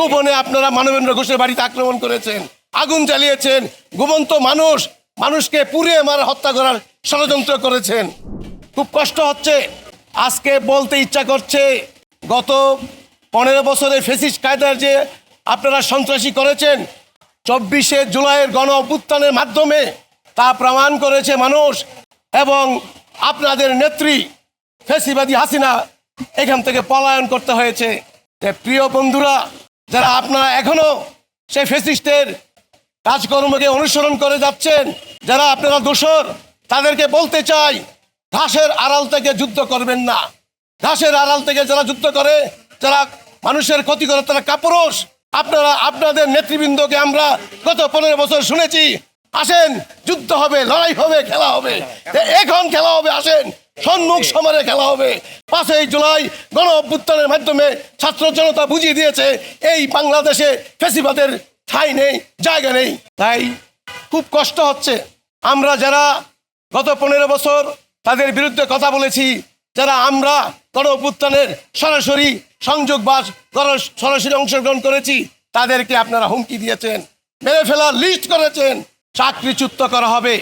গোপনে আপনারা মানবেন্দ্র ঘোষের বাড়িতে আক্রমণ করেছেন, আগুন জ্বালিয়েছেন, ঘুমন্ত মানুষকে পুড়িয়ে মারা হত্যা করার ষড়যন্ত্র করেছেন। খুব কষ্ট হচ্ছে, আজকে বলতে ইচ্ছা করছে গত 15 বছরে ফেসিস্ট কায়দার যে আপনারা সন্ত্রাসী করেছেন, 24শে জুলাইয়ের গণ অভ্যুত্থানের মাধ্যমে তা প্রমাণ করেছে মানুষ। এবং আপনাদের নেত্রী ফেসিবাদী হাসিনা এখান থেকে পলায়ন করতে হয়েছে। প্রিয় বন্ধুরা, যারা আপনারা এখনো সেই ফেসিস্টের কাজকর্মকে অনুসরণ করে যাচ্ছেন, যারা আপনারা দোষর, তাদেরকে বলতে চাই, ঘাসের আড়াল থেকে যুদ্ধ করবেন না। ঘাসের আড়াল থেকে যারা যুদ্ধ করে, যারা মানুষের ক্ষতি করে, তারা কাপুরুষ। আপনাদের নেতৃবৃন্দকে আমরা গত 15 বছর শুনেছি, আসেন যুদ্ধ হবে, লড়াই হবে, খেলা হবে। এখন খেলা হবে, আসেন সম্মুখ সমরে খেলা হবে। 5ই জুলাই গণ অভ্যুত্থানের মাধ্যমে ছাত্র জনতা বুঝিয়ে দিয়েছে এই বাংলাদেশে ফেসিবাদের ঠাঁই নেই, জায়গা নেই। তাই খুব কষ্ট হচ্ছে, আমরা যারা গত 15 বছর তাদের বিরুদ্ধে কথা বলেছি, যারা আমরা গণ অভ্যুত্থানের সরাসরি সংযোগ বা সরাসরি অংশগ্রহণ করেছি, তাদেরকে আপনারা হুমকি দিয়েছেন, মেরে ফেলার লিস্ট করেছেন, চাকরিচ্যুত করা হবে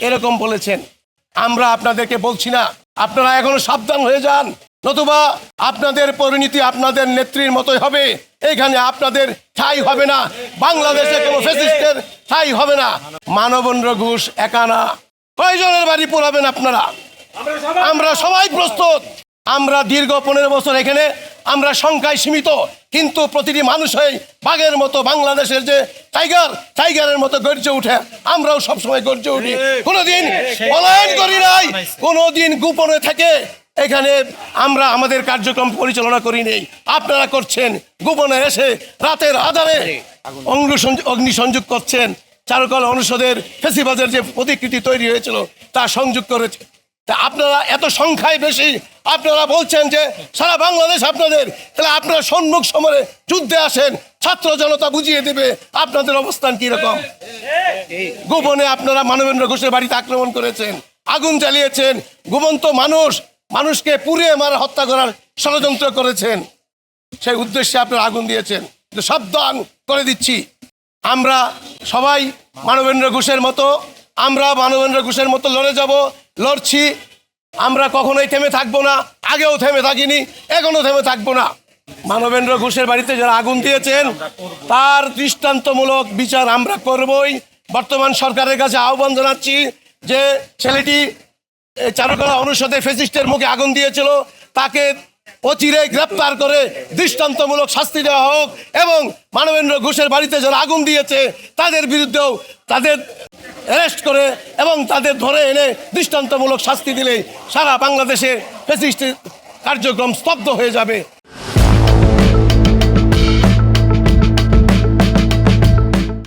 এরকম বলেছেন। আমরা আপনাদেরকে বলছি না, আপনারা এখনো সাবধান হয়ে যান, নতুবা আপনাদের পরিণতি আপনাদের নেত্রীর মতোই হবে। এখানে আপনাদের ঠাঁই হবে না, বাংলাদেশে কোনো ফ্যাসিস্টের ঠাঁই হবে না। মানবেন্দ্র ঘোষ একা না, কয়জনের বাড়ি পোড়াবেন আপনারা? আমরা সবাই প্রস্তুত। আমরা দীর্ঘ 15 বছর এখানে আমরা সংখ্যায় সীমিত, কিন্তু প্রতিটি মানুষই বাঘের মতো বাংলাদেশের যে টাইগারের মতো গর্জে উঠে, আমরাও সবসময় গর্জে উঠি। কোনোদিন পলায়ন করি নাই, কোনোদিন গোপনে থেকে এখানে আমরা আমাদের কার্যক্রম পরিচালনা করি নেই। আপনারা করছেন, গোপনে এসে রাতের আধারে অগ্নিসংযোগ করছেন। চারুকলা অনুষদের ফেসিবাদের যে প্রতিকৃতি তৈরি হয়েছিল তা সংযোগ করেছে। তা আপনারা এত সংখ্যায় বেশি, আপনারা বলছেন যে সারা বাংলাদেশ আপনাদের, তাহলে আপনারা সম্মুখ সমরে যুদ্ধে আসেন, ছাত্র জনতা বুঝিয়ে দেবে আপনাদের অবস্থান কি রকম। গোপনে আপনারা মানবেন্দ্র ঘোষের বাড়িতে আক্রমণ করেছেন, আগুন জ্বালিয়েছেন, ঘুমন্ত মানুষকে পুড়িয়ে মারা হত্যা করার ষড়যন্ত্র করেছেন। সেই উদ্দেশ্যে আপনারা আগুন দিয়েছেন। সাবধান করে দিচ্ছি, আমরা সবাই মানবেন্দ্র ঘোষের মতো লড়ে যাব, লড়ছি। আমরা কখনোই থেমে থাকবো না, আগেও থেমে থাকিনি, এখনো থেমে থাকবো না। মানবেন্দ্র ঘোষের বাড়িতে যারা আগুন দিয়েছেন তার দৃষ্টান্তমূলক বিচার আমরা করবই। বর্তমান সরকারের কাছে আহ্বান জানাচ্ছি যে ছেলেটি চারুকলা অনুষদে ফ্যাসিস্টের মুখে আগুন দিয়েছিল, তাকে অচিরে গ্রেপ্তার করে দৃষ্টান্তমূলক শাস্তি দেওয়া হোক, এবং মানবেন্দ্র ঘোষের বাড়িতে যারা আগুন দিয়েছে তাদের বিরুদ্ধেও তাদের অ্যারেস্ট করে এবং তাদের ধরে এনে দৃষ্টান্তমূলক শাস্তি দিলে সারা বাংলাদেশে ফ্যাসিস্ট কার্যক্রম স্তব্ধ হয়ে যাবে।